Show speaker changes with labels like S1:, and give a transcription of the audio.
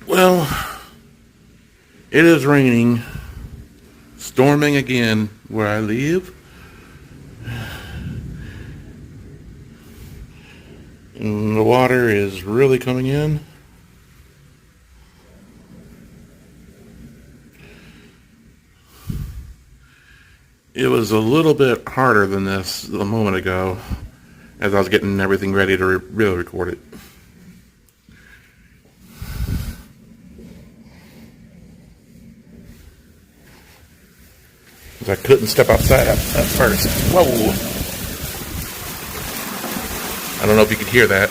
S1: Well, it is raining, storming again where I live. And the water is really coming in. It was a little bit harder than this a moment ago as I was getting everything ready to really record it. I couldn't step outside at first. Whoa! I don't know if you could hear that.